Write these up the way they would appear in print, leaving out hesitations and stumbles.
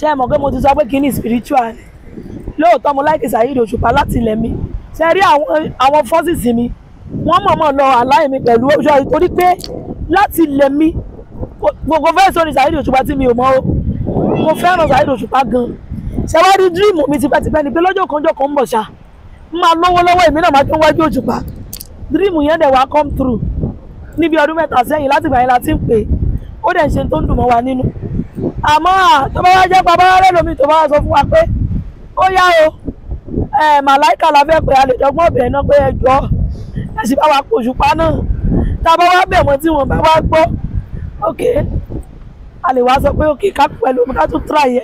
ṣé ẹ mọ̀ pé mo ti sọ pé kí ni spiritual ni lóòótọ́ mo láìkì Saheed Òṣùpá láti ilẹ̀ mi ṣe rí àwọn fọ́sìsì mi wọ́n mọ̀ọ́mọ̀ lọ àláì mi pẹ̀lú oṣù torí pé láti ilẹ̀ mi gbogbo fẹ́ sọ ní Saheed Òṣùpá tí mi ò mọ̀ o mo fẹ́ràn Saheed Òṣùpá gan ṣe wá rí dream mi tipẹ́tipẹ́ ni pé lọ́jọ́ kan ń bọ̀ ṣá máa lówó lọ́wọ́ èmi náà máa tún wájú Òṣùpá dream yẹn dẹ̀ wá come true níbi ọdún mẹ́ta sẹ́yìn láti gbà yẹn la ti ń pè ó dẹ̀ ń ṣe tó ń dùn mọ́ wa nínú àmọ́ tó bá wá jẹ́ bàbá rẹ̀ lómi tó bá wá sọ fún wa pé ó yá o màláìka la fẹ́ pé a lè dọ́gbọ́n bẹ̀rẹ̀ náà pé ẹjọ́ ẹ̀sìn bá wa kó Òṣùpá náà tá a bá wá bẹ̀ wọ́n tí wọ́n bá wá gbọ́ ok a lè wá sọ pé ok ká pẹ̀lú omi ká tún tra yẹ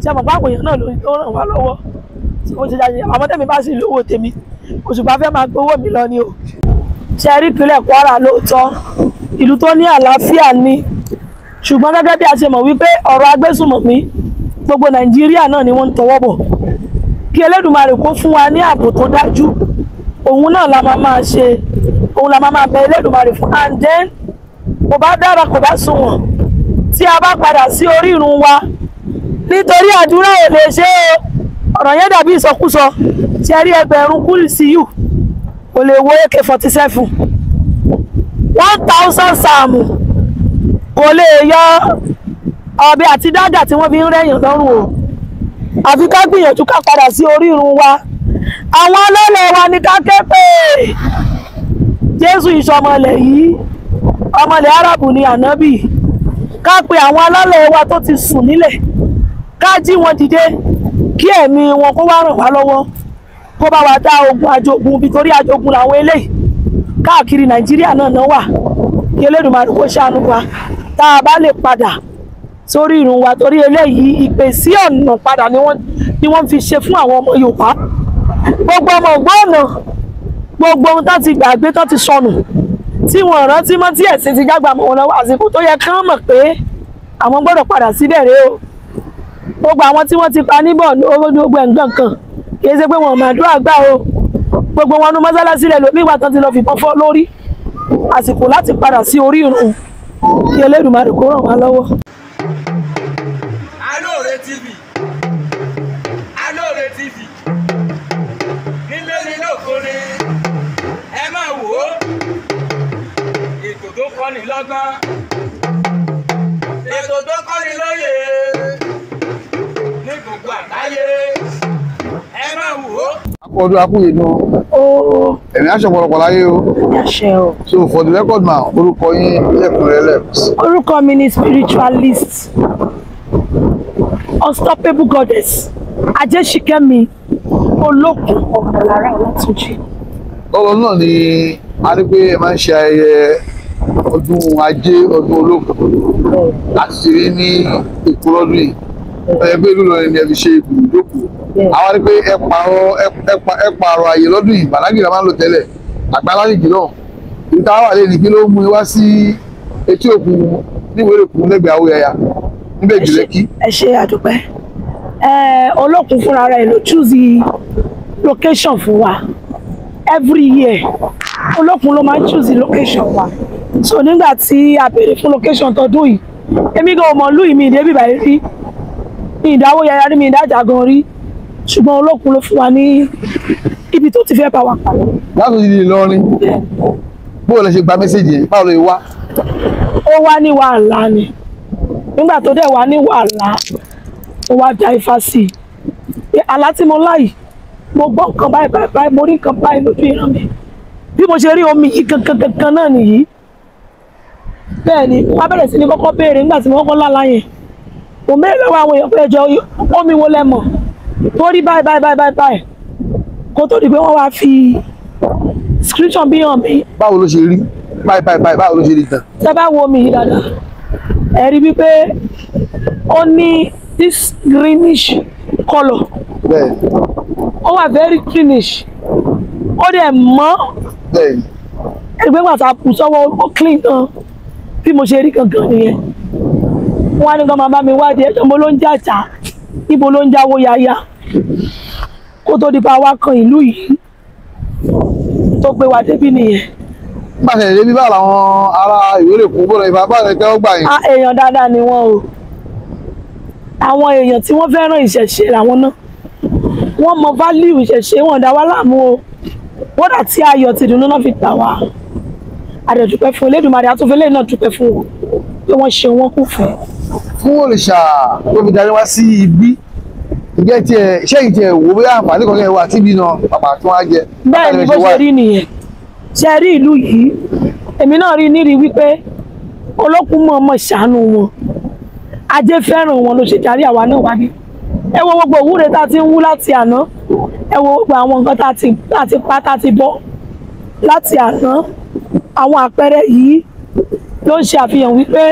ṣe mọ̀ báwọn èèyàn náà lórí tó ràn wá lọ́wọ́ tí wọ́n ṣe jáde àmọ́ tẹ̀mí bá sì lówó tèmi Òṣùpá fẹ́ máa gbowó mi lọ ni o ṣe rí ìpínlẹ̀ Kwara lóòótọ́ ìlú tó ní àlàáfíà ni ṣùgbọ́n gẹ́gẹ́ bí a ṣe mọ̀ wípé ọ̀rọ̀ agbésùnmọ̀mí gbogbo Nàìjíríà náà ni wọ́n ń tọwọ́ bọ̀ kí Elédùmarè kó fún wa ní ààbò tó dájú òun náà la máa ṣe òun la máa bẹ Elédùmarè fún and then kò bá dára kò bá sunwọ̀n tí a bá padà sí orí irun wa nítorí àdúrà ò lè ṣe ọ̀rọ̀ yẹn dàbí ìsọkúsọ tí ẹ rí ẹgbẹ̀rún kúrìsíyù kò lè wo AK-47 1000 sáàmù kò lè yọ ọ̀bẹ àti dágà tí wọ́n fi ń rẹ̀yàn lọ́rùn o àfi ká gbìyànjú ká padà sí orí irun wa àwọn ọlọ́lẹ̀ wa ní ká ké pè Jésù ìṣọmọlẹ̀ yìí ọmọlẹ̀ Árábù ni ànábì ká pe àwọn ọlọ́lẹ̀ wa tó ti sùn nílẹ̀ ká jí wọn dìde kí ẹ̀mí wọn kó wá ràn wá lọ́wọ́ kó bá wa dá ogun àjogún bí torí àjogún làwọn eléyìí káàkiri Nàìjíríà náà wà kí Elédùmarè kó ṣàánú wa tá a bá lè padà sórí irun wa torí eléyìí ìpè sí ọ̀nà padà ni wọ́n fi ṣe fún àwọn ọmọ Yorùbá gbogbo ọmọ ògbóònà gbogbo ohun tó ti gbàgbé tó ti sọnù tí wọ́n rántí mọ́ tí ẹ̀sìn ti jágbà mọ́ wọn lọ́wọ́ àsìkò tó yẹ kán mọ̀ pé àwọn gbọ́dọ̀ padà síbẹ̀ rèé o gbogbo àwọn tí wọ́n ti pa níbọ̀ gbogbo ẹ̀ǹgbọ̀n kan kì í ṣe pé wọ́n máa dúrà gbà o gbogbo wọn ní mọ́sálásí rẹ̀ lómi ìwà tán ti lọ fìbọn fọ́ lórí àsìkò láti padà sí orí irun kí Elédùmarè kó ràn wá lọ́wọ́. Alore TV Alore TV nílé nílé òkúre ẹ máa wò ó ètò tó kọ́ni lọ́gbọ́n ètò tó kọ́ni lóye ní gbogbo àgbáyé ẹ máa wò ó. Ọdún akúyè náà ẹ̀mí aṣọ ọ̀pọ̀lọpọ̀ láyé o. Àṣẹ o. So for the record now orúkọ yín lẹ́kùnrẹ́rẹ́. Orúkọ mi ni spiritualist unstoppable goddess Ajéṣìkẹ́mi Olókun Ọmọlára Ọlátúnjí. Ọlọ́run náà ni a rí pé ẹ máa ń ṣe ayẹyẹ ọdún ajé ọdún Olókun láti ṣe rí ní Èkó lọ́dún yìí ẹgbẹ́ ìlú lọ́rin ni ẹ fi ṣe ibùdókòó àwọn rí pé ẹ pààrọ̀ àyè lọ́dún yìí Bàdágìrì la máa ń lò tẹ́lẹ̀ Àgbàlárìgì náà ìta wà lé ní kí ló mú wá sí etí òkun níwèé òkun lẹ́gbẹ̀ẹ́ Awóyàyà níbẹ̀ jù Lẹ́kì. Ẹ ṣe àdúpẹ́ Olókun fúnra rẹ̀ ló choose location fún wa every year Olókun ló máa ń choose location wa so nígbà tí a béèrè fún location tọdún yìí èmi gan ọmọ ìlú yìí mi ìdébí báyìí rí mi ìdáwó yàrá rí mi ìdájà gan rí ṣùgbọ́n Olókun ló fún wa ní ibi tó ti fẹ́ bá wa pàdé. láti ìdílé Ìlọrin bó lè ṣe gba mẹ́sẹ̀jì yẹn báwo lè wá. ó wá ní wàhálà ni nígbà tó dẹ̀ wá ní wàhálà ó wá da ifá sí i àlá tí mo láyìí mo gbọ́ nǹkan báyìí mo rí nǹkan báyìí lójú ìran mi bí mo ṣe rí omi yìí gangan náà nìyí bẹ́ẹ̀ ni wọ́n á bẹ̀rẹ̀ sí ní kọ́kọ́ béèrè nígbà tí mo kọ́kọ́ lálá yẹn mo mẹ́rin lọ́wọ́ àwọn èèyàn pé ẹjọ́ omi wo lẹ mọ̀ tó rí báyìí kó tó di pé wọ́n wá fi description bí hàn mí. báwo ló ṣe rí báyìí báwo ló ṣe rí tán. tẹ́ bá wo omi yìí dáadáa ẹ rí wípé ó ní this greenish colour ó wà very greenish ó dẹ̀ mọ́ ẹgbẹ́ pàtàkì àpò sọ́wọ́ ó clean gan bí mo ṣe rí gangan nìyẹn wọ́n á ní kí wọ́n máa bá mi wádìí ẹjọ́ mo ló ń jàjà níbo ló ń jáwó yáyá kó tó di pa wá kan ìlú yìí tó gbé wa débi nìyẹn. nígbà tí ẹ̀rẹ́ bí bá làwọn ará Ìwéré Èkó bọ̀rọ̀ ìfà bá rẹ̀ tẹ́wọ́ gbà yín. èèyàn dáadáa ni wọ́n o àwọn èèyàn tí wọ́n fẹ́ràn ìṣẹ̀ṣe làwọn náà wọ́n mọ value ìṣẹ̀ṣe wọn dá wa láàmú o wọ́n dà tí ayọ̀ ti dùnú náà fi tà wá àdẹ̀dùpẹ́ fún Elédùmarè àtúnfẹ́lẹ́ náà dúpẹ́ fún wọn pé wọ́n ṣe wọn kù fẹ́. fún òrìṣà tó fi darí wá sí ibi ìjẹ́ tiẹ̀ iṣẹ́ yìí tiẹ̀ wò bóyá àǹfààní kan kẹ́ wà tíbi náà pàpà tí wọ́n á jẹ. bẹ́ẹ̀ ni bó ṣe rí nìyẹn ṣe rí ìlú yìí èmi náà rí nírí wípé Olókun mọ̀ọ́mọ̀ ṣàánú wọn ajé fẹ́ràn wọn ló ṣe darí àwa náà wá bí ẹ wo gbogbo òwúre tá a ti ń wú láti àná ẹ wo gbogbo àwọn nǹkan tá a ti pa tá a ti bọ́ láti àná àwọn àpẹẹrẹ yìí ló ń ṣe àfihàn wípé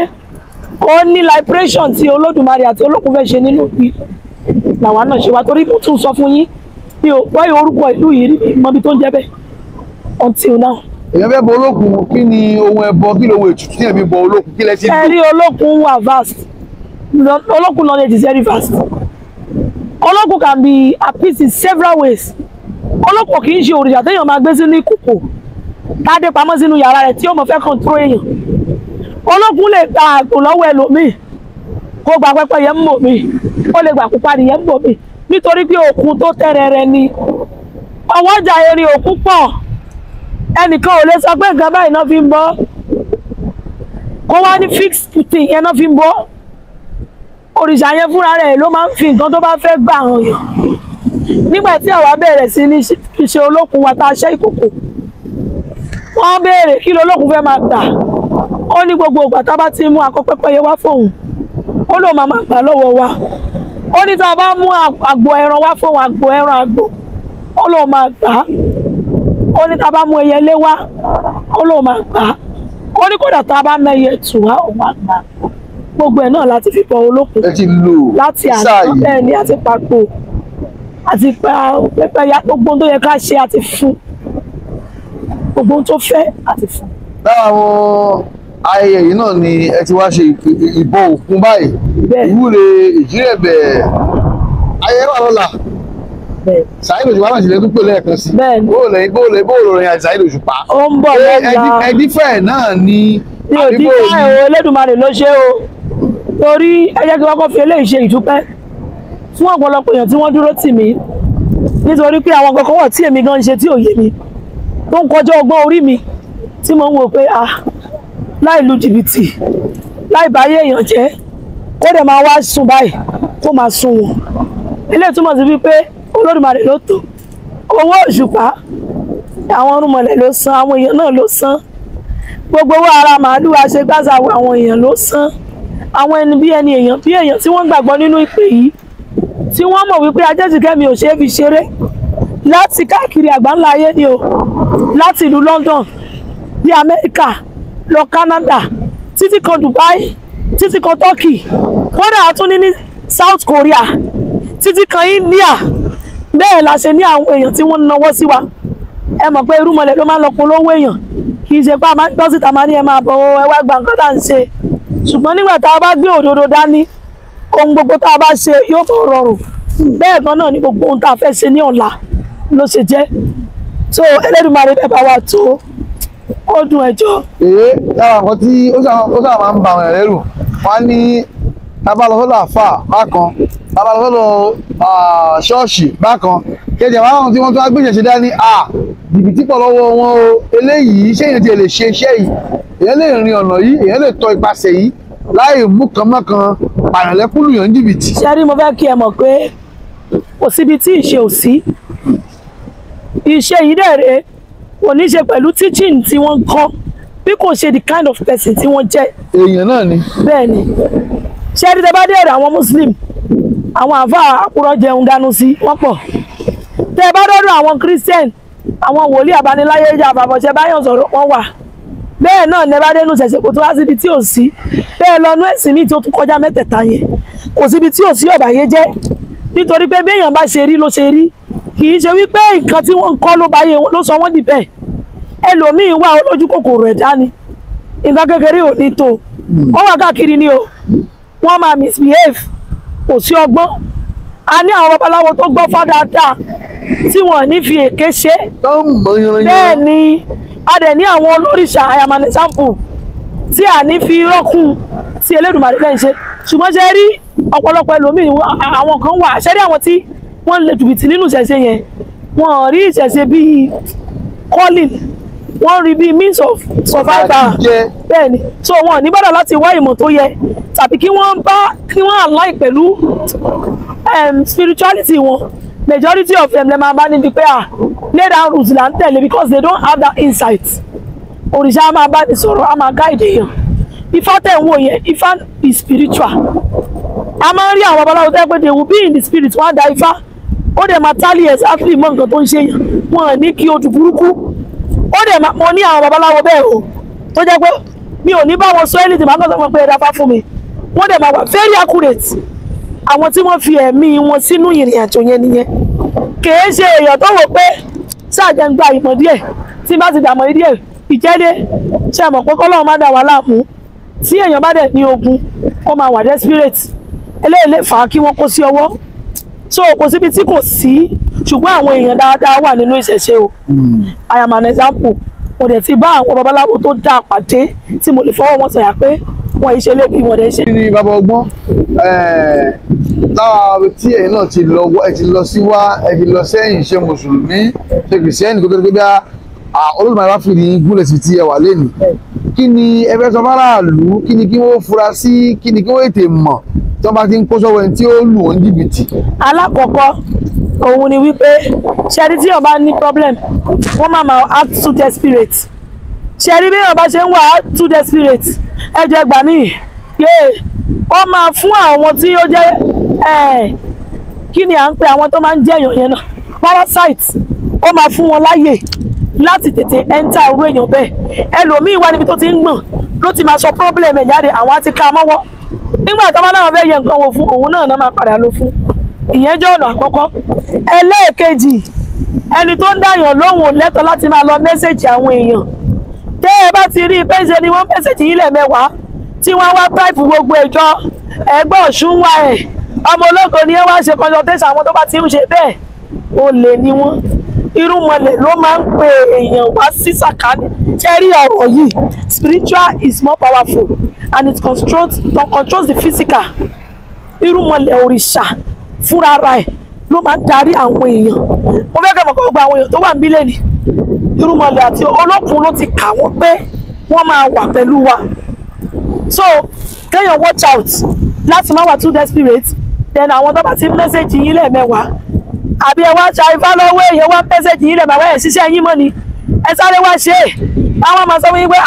ó ní liberation tí Olódùmarè àti Olókun fẹ́ ṣe nínú ìlú làwa náà ṣe wá torí mo tún sọ fún yín mi ò gbọ́ orúkọ ìlú yìí rí mọ́bí tó ń jẹ́ bẹ́ẹ̀ until now. èèyàn fẹ́ bọ Olókun kí ni ohun ẹbọ kí lóhun ètùtù tí èmi bọ Olókun kí lẹ ti ẹ rí Olókun wà vast Olókun knowledge is very vast Olókun can be appeased in several ways Olókun kì í ṣe òrìṣà téèyàn máa gbé sínú ìkòkò tádé pamọ́ sínú yàrá rẹ̀ tí ó mọ̀ fẹ́ control èèyàn Olókun lè gba àgbò lọ́wọ́ ẹlòmíì kó gba pẹ́pẹ́yẹ ń mọ̀ mí ó lè gbà pupa nìyẹn ń mọ̀ mí nítorí pé òkun tó tẹ́rẹ̀ẹ́rẹ́ ni ọwọ́jà erin òkun pọ̀ ẹnìkan ò lè sọ pé nǹkan báyìí náà fi ń bọ́ kó wá ní fixed thing yẹn náà fi ń bọ́ òrìṣà yẹn fúnra rẹ̀ ló máa ń fi nǹkan tó bá fẹ́ gbà hàn yàn nígbà tí àwa bẹ̀rẹ̀ sí ní ṣe Olókun wa tá a ṣe ìkòkò wọ́n béèrè kí lolókun fẹ́ máa gbà ó ní gbogbo ìgbà tá a bá ti mú akọ pẹ́pẹ́yẹ wá fóun ó lóun máa gbà lọ́wọ́ wa ó ní tá a bá mú àgbo ẹran wá fóun àgbo ẹran àgbo ó lóun máa gbà ó ní tá a bá mú ẹyẹlé wá ó lóun máa gbà ó ní kódà tá a bá mẹyẹ tù wá òun máa gbà gbogbo ẹ̀ náà láti fi bọ Olókun láti àná bẹ́ẹ̀ ni àti papò àti pa pẹ́pẹ́yẹ gbogbo ohun tó yẹ ká ṣe àti fún gbogbo ohun tó fẹ́ àti fún. lára àwọn ayẹyẹ yìí náà ni ẹ ti wá ṣe ìbọ Òkun báyìí ìwúre Ìjírẹ̀bẹ̀ ayẹyẹ wà lọ́la Saheed Òṣùpá náà ṣẹlẹ̀ tó pè lẹ́ẹ̀kan sí bóòlù rẹ̀ àti Saheed Òṣùpá ó ń bọ̀ lọ́la ẹdífẹ̀ náà ni àbíbò yìí Elédùmarè ló ṣe o torí ẹ jẹ́ kí wọ́n kọ́ fi eléyìí ṣe ìdúpẹ́ fún ọ̀pọ̀lọpọ̀ èèyàn tí wọ́n dúró tì mí nítorí pé àwọn kankan wọ̀ tí èmi gan ń ṣe tí ò yé mi tó ń kọjá ọgbọ́n orí mi tí mo ń wò pé láì lu jìbìtì láì báyé èèyàn jẹ́ kó dẹ̀ máa wá sùn báyìí kó máa sùn wọ̀n eléyìí túmọ̀ sí wípé Olódùmarè ló tó owó Òṣùpá àwọn ọ̀rúnmọlẹ̀ ló san àwọn èèyàn náà ló san gbogbo owó ara màálù àṣegbázà àwọn èèyàn ló san àwọn ẹni bí èèyàn tí wọ́n gbàgbọ́ nínú ìpè yìí tí wọ́n mọ̀ wípé Ajẹ́sìkẹ́mi ò ṣeé fi ṣeré láti káàkiri àgbáńlá ayé ni o láti ìlú London bí Amẹ́ríkà lọ Canada títí kan Dubai títí kan Turkey kódà tún ní South Korea títí kan India bẹ́ẹ̀ la ṣe ní àwọn èèyàn tí wọ́n náwó sí wa ẹ mọ̀ pé irúmọlẹ̀ ló máa ń lọ polówó èèyàn kì í ṣe pé a máa ń gbọ́ síta máa ní ẹ máa bọ̀ ẹ wá gba nǹkan tá à ń ṣe ṣùgbọ́n nígbà tá a bá gbé òdodo dání ohun gbogbo tá a bá ṣe yóò tó rọrùn bẹ́ẹ̀ gan náà ni gbogbo ohun tá a fẹ́ ṣe ní ọ̀la ló ṣe jẹ́ so Elédùmarè bẹ́ẹ̀ bá wa tó ó dùn ẹjọ́. lára nǹkan tí ó sábà máa ń ba àwọn ẹ̀rẹ́ rù wọ́n á ní tábàlọ́sọ́dọ̀ àfà bákan tábàlọ́sọ́dọ̀ ṣọ́ọ̀ṣì bákan kẹjẹ wọn àwọn tí wọ́n tó wá gbéṣẹ́ ṣe dání jìbìtì pọ̀ lọ́wọ́ wọn o eléyìí ṣé èèyàn ti lè ṣe iṣẹ́ yìí èèyàn lè rin ọ̀nà yìí èèyàn lè tọ ipasẹ̀ yìí láì mú kànmọ́kàn pààyàn lẹ́kúlù yàn jìbìtì. ṣé rí mo fẹ́ kí ẹ mọ̀ pé kò síbi tí ìṣe ò sí ìṣe yìí dẹ̀ rèé kò ní ṣe pẹ̀lú teaching tí wọ́n kọ́ bí kò ṣe the kind of person tí wọ́n jẹ́. èèyàn náà ni. bẹ́ẹ̀ ni ṣé rí tẹ́ bá dé ẹ̀rọ àwọn muslim àwọn àfa àkúrọ̀ jẹun dánú sí wọ́n pọ̀ tẹ́ bá dọ́dọ̀ àwọn christian àwọn wòlíì abániláyé ìjà àbàbọ̀ṣẹ́ báyọ̀ sọ̀rọ̀ wọ́n wà bẹ́ẹ̀ náà ní ẹ bá dénú ṣẹ̀ṣẹ̀ kò tó wá síbi tí ò sí bẹ́ẹ̀ lọ́nú ẹ̀sìn míì tó tún kọjá mẹ́tẹ̀ẹ̀ta yẹn kò síbi tí ò sí ọ̀bàyé jẹ́ nítorí pé béèyàn bá ṣe rí ló ṣe rí kì í ṣe wípé nǹkan tí wọ́n ń kọ́ ló bá yẹ ló sọ wọ́n dì bẹ́ẹ̀ ẹlòmíín wà olójú kòkòrò ẹ̀dá ni nǹkan kékeré ò ní tó wọ́n wà káàkiri ni o wọ́n máa misbehave kò sí ọgbọ́n a ní àwọn babaláwo tó gbọ́ fá dáadáa tí wọ́n ní fi èké ṣe bẹ́ẹ̀ ni a dẹ̀ ní àwọn olórìṣà àyàmánì sample tí a ní fi rọ́kùn tí Elédùmarè lẹ́yìn ṣe ṣùgbọ́n ṣe rí ọ̀pọ̀lọpọ̀ ẹlòmíì àwọn kan wà ṣẹ́rí àwọn tí wọ́n lè jùbìtì nínú ìṣẹ̀ṣe yẹn wọ́n rí ìṣẹ̀ṣe bíi calling wọ́n rí bíi means of survival bẹ́ẹ̀ ni so wọn ní bọ́dọ̀ láti wá ìmọ̀ tó yẹ tàbí kí wọ́n align pẹ̀lú spirituality wọn majority of them lè máa bá níbi pé lay down rules là ń tẹ̀lé because they don't have that insight òrìṣà á máa bá ní sọ̀rọ̀ á máa guide èèyàn Ifá tẹ̀ ń wò yẹn Ifá is spiritual a máa ń rí àwọn babaláwo tẹ́ pé they will be in the spirit wọ́n á da Ifá ó dẹ̀ máa tálí exactly mọ́ nǹkan tó ń ṣe yàn wọ́n ní kí ojú burúkú ó dẹ̀ máa mo ní àwọn babaláwo bẹ́ẹ̀ o tó jẹ́ pé mi ò ní bá wọn sọ anything máa ń sọ pé ẹ dáfá fún mi wọ́n dẹ̀ máa wà very accurate àwọn tí wọ́n fi ẹ̀mí wọn sínú ìrìn àjò yẹn nìyẹn kìí ṣe èèyàn tó wò pé ṣáàjẹ́ ń gba ìmọ̀ díẹ̀ tí bá ti dàmọ̀ díẹ̀ ìjẹ́dé ṣe mọ̀ pé kọ́lọ́run má dà wá láàmú tí èèyàn bá dẹ̀ ní ogun ó máa wà desperate eléyìí lè fà á kí wọ́n kó sí ọwọ́ so kò síbi tí kò sí ṣùgbọ́n àwọn èèyàn dáadáa wà nínú ìṣẹ̀ṣe o I am an example mo dẹ̀ ti bá àwọn babaláwo tó dáa pàdé tí mo lè fọwọ́ wọn sọ̀yà pé wọ́n ìṣe lébi wọ́n dẹ̀ ṣe. ní bàbá ọgbọ́n lára tí ẹ̀yin náà ti lọ sí wá ẹ ti lọ sẹ́yìn ṣe mùsùlùmí ṣe kìrìsìtẹ́nì kó tó dé bí Olódùmarè bá fi ní gúnlẹ̀ sí ti ẹwà lẹ́nu kí ni ẹ fẹ́ sọ fáráàlú kí ni kí wọ́n fura sí kí ni kí wọ́n ètè mọ̀ tí wọ́n bá ti ń kó sọ́wọ́ ẹni tí ó lù wọ́n jìbìtì. alákọ̀ọ́kọ́ òun ni wípé ṣẹ́rí tí ọba ní problem wọ́n máa act too desperate ṣẹ́rí bí ọba ṣe ń wà act too desperate ẹ̀jẹ̀ gbà mí wọ́n máa fún àwọn tí ó jẹ́ kí ni à ń pè àwọn tó máa ń jẹ́ èèyàn yẹn náà parasite ó máa fún wọn láyè láti tètè enter orú èèyàn bẹ́ẹ̀ ẹlòmíì wá níbi tó ti ń gbọ̀n ló ti máa sọ problem ẹ̀ jáde àwọn á ti ká mọ́wọ́ nígbà tó bá náà fẹ́ yẹ nǹkan wò fún òun náà máa padà lọ fún ìyẹn jẹ́ ọ̀nà àkọ́kọ́ ẹlẹ́ẹ̀kejì ẹni tó ń dáyàn lóhùn lẹ́tọ̀ọ́ láti máa lọ mẹ́sẹ̀jì àwọn èèyàn tẹ́ ẹ bá ti rí i pẹ́ńṣẹ́ ni wọ́n mẹ́sẹ̀jì yìí lẹ́ẹ̀mẹ́wàá tí wọ́n wá táìpù gbogbo ìjọ ẹgbẹ́ ọ̀ṣun wa ẹ̀ ọmọ ológo ni ẹ wá ṣe consultation àwọn tó bá ti ń ṣe bẹ́ẹ̀ olè ni wọ́n irúnmọlẹ̀ ló máa ń pe èèyàn wá sí sàkání ṣẹ́rí ọ̀rọ̀ yìí spiritual is more powerful and it controls the physical irúnmọlẹ̀ òrìṣà fúnra ara ẹ̀ ló máa ń darí àwọn èèyàn mo fẹ́ kẹ́ mọ̀ kó gba àwọn èèyàn tó wà níbílẹ̀ ni irúnmọlẹ̀ àti olókun ló ti kà wọ́n pé wọ́n máa wà pẹ̀lú wa so kéèyàn watch out láti má wà too desperate then àwọn tó bá ti mẹ́sẹ̀jì yín lẹ́ẹ̀mẹ́wàá àbí ẹ wá ṣa ifá lọ́wọ́ èèyàn wá mẹ́sẹ̀jì yín lẹ́ẹ̀mẹ́wàá ẹ̀ ṣiṣẹ́ yín mọ́ ni ẹ sáré wá ṣe é àwọn máa sọ fún yín pé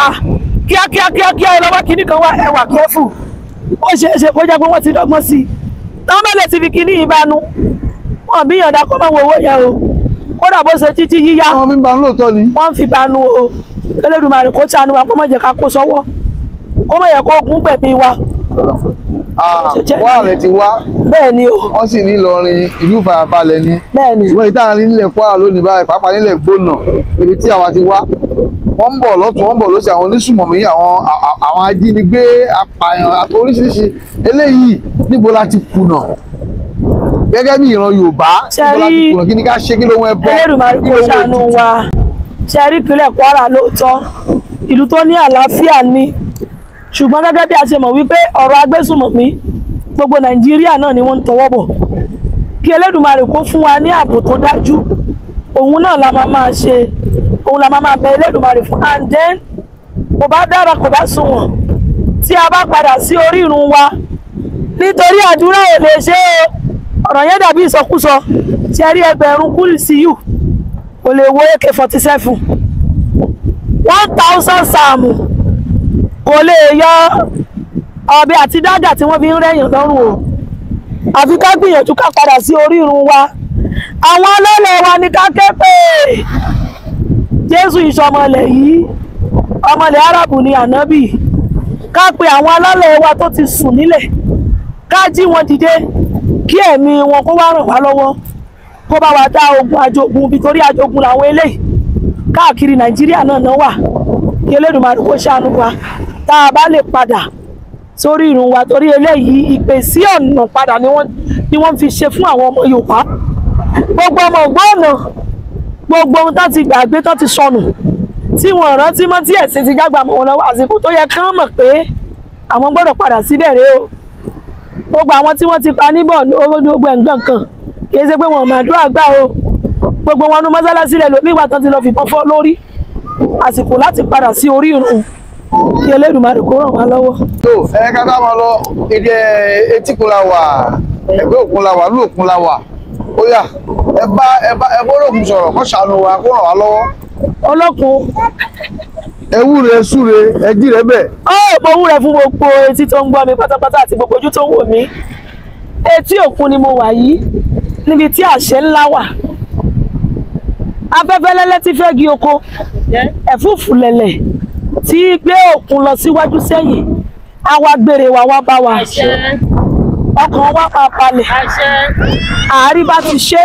kíákíá ẹ lọ́wọ́ kìíní kan wá ẹ wà careful ó ṣe é ṣe kó jẹ́ pé wọ́n ti dọ́gbọ́n sí i táwọn mẹ́lẹ̀ ti fi kíní ìbánu wọn bí yànda kó máa wo owó yẹn o kódà bó ṣe títí yíyá wọ́n fi ń banu lóòótọ́ ni wọ́n fi banu o Elédùmarè kó ṣàánú wa kó má jẹ́ ká kó sọ́wọ́ kó má yẹ kó gún gbẹ̀mí wa. Kwara rẹ̀ ti wá bẹ́ẹ̀ ni o wọ́n sì ní Ìlọrin ìlú ìfàyàbalẹ̀ ni bẹ́ẹ̀ ni ṣùgbọ́n ìta nílẹ̀ Kwara lónìí báyìí pàápàá nílẹ̀ Gbónà ibi tí àwa ti wá wọ́n ń bọ̀ lọ́tún wọ́n ń bọ̀ lọ́sẹ̀ àwọn onísùmọ̀mí àwọn ajínigbé apààyàn àti oríṣiríṣi eléyìí níbo la ti kùnà gẹ́gẹ́ bí ìran Yorùbá níbo la ti kùnà kí ni ká ṣe kí ló wọ́n bọ́ Elédùmarè kó ṣàánú wa ṣe rí ìpínlẹ̀ Kwara lóòótọ́ ìlú tó ní àlàáfíà ni ṣùgbọ́n gẹ́gẹ́ bí a ṣe mọ̀ wípé ọ̀rọ̀ agbésùmọ̀mí gbogbo Nàìjíríà náà ni wọ́n ń tọwọ́ bọ̀ kí Elédùmarè kó fún wa ní ààbò tó dájú òun náà la máa ṣe òun la máa bẹ Elédùmarè fún and then kò bá dára kò bá sunwọ̀n tí a bá padà sí orí ìrun wa nítorí àdúrà ò lè ṣe ọ̀rọ̀ yẹn dàbí ìsọkúsọ tí a rí ẹgbẹ̀rún kúrìsíyù kò lè wo AK-47 1000 sáàmù kò lè yọ ọ̀bẹ àti dágà tí wọ́n fi ń rẹ̀yàn lọ́rùn o àfi ká gbìyànjú ká padà sí orí ìrun wa àwọn ọlọ́lẹ̀ wa ní ká ké pè Jésù ìṣọmọlẹ̀ yìí ọmọlẹ̀ Árábù ni ànábì ká pe àwọn ọlọ́lẹ̀ wa tó ti sùn nílẹ̀ ká jí wọn dìde kí ẹ̀mí wọn kó wá ràn wá lọ́wọ́ kó bá wa dá ogun àjogún bí torí àjogún làwọn eléyìí káàkiri Nàìjíríà náà wà kí Elédùmarè kó ṣàánú wa tá a bá lè padà sórí ìrun wa torí eléyìí ìpè sí ọ̀nà padà ni wọ́n fi ṣe fún àwọn ọmọ Yorùbá gbogbo ọmọ ògbóònà gbogbo ohun tó ti gbàgbé tó ti sọnù tí wọ́n rántí mọ́ tí ẹ̀sìn ti jágbà mọ́ wọn lọ́wọ́ àsìkò tó yẹ kán mọ̀ pé àwọn gbọ́dọ̀ padà síbẹ̀ rèé o gbogbo àwọn tí wọ́n ti pa níbọ̀ gbogbo ẹ̀ǹgbọ̀n kan kì í ṣe pé wọn ò máa dúró àgbà o gbogbo wọn nu mọ́sálásí rẹ̀ lómi ìgbà tán ti lọ fìbọn fọ́ lórí àsìkò láti padà sí orí ìrun kí Elédùmarè kó ràn wá lọ́wọ́. tó ẹ ká bá wọn lọ èdè etíkun la wà ẹgbẹ́ òkun la wà ní òkun la wà ó yá ẹ bá olókun sọ̀rọ̀ kó ṣàánú wa kó ràn wá lọ́wọ́. olókun ẹ wúre súre ẹ jí rẹ bẹ́ẹ̀. mo wúre fún gbogbo etí tó ń gbọ́ mi pátápátá àti gbogbo ojú tó ń wò mí etí òkun ni mo wà yìí níbi tí àṣẹ ńlá wà afẹ́fẹ́ lẹ́lẹ́ tí fẹ́ gi oko ẹ̀fúùfù lẹ̀lẹ̀ tí gbé òkun lọ síwájú sẹ́yìn àwa gbére wa wá bá wa ọkàn wa máa balẹ̀ àárí bá ti ṣe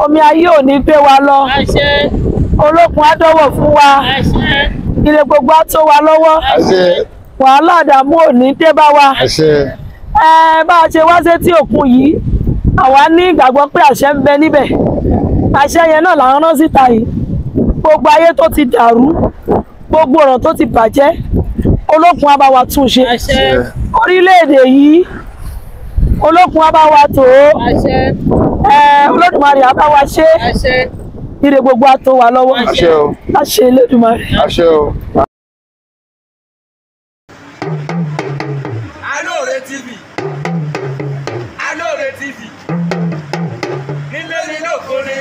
omi ayé ò ní gbé wa lọ olókun á dọ́wọ̀ fún wa ire gbogbo á tó wa lọ́wọ́ wàhálà àdàmú ò ní dé bá wa bá a ṣe wá sétí òkun yìí àwa ní ìgbàgbọ́ pé àṣẹ ń bẹ níbẹ̀ àṣẹ yẹn náà là ń rán síta yìí gbogbo ayé tó ti dàrú gbogbo ọ̀rọ̀ tó ti bàjẹ́ olókun á bá wa tún ṣe orílẹ̀-èdè yìí olókun á bá wa tò ó Olódùmarè á bá wa ṣe ire gbogbo á tó wa lọ́wọ́ àṣẹ Elédùmarè. Alore TV Alore TV nílé ní lóko ni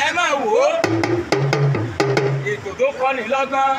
ẹ máa wò ó ètò tó kọ́ni lọ́gbọ́n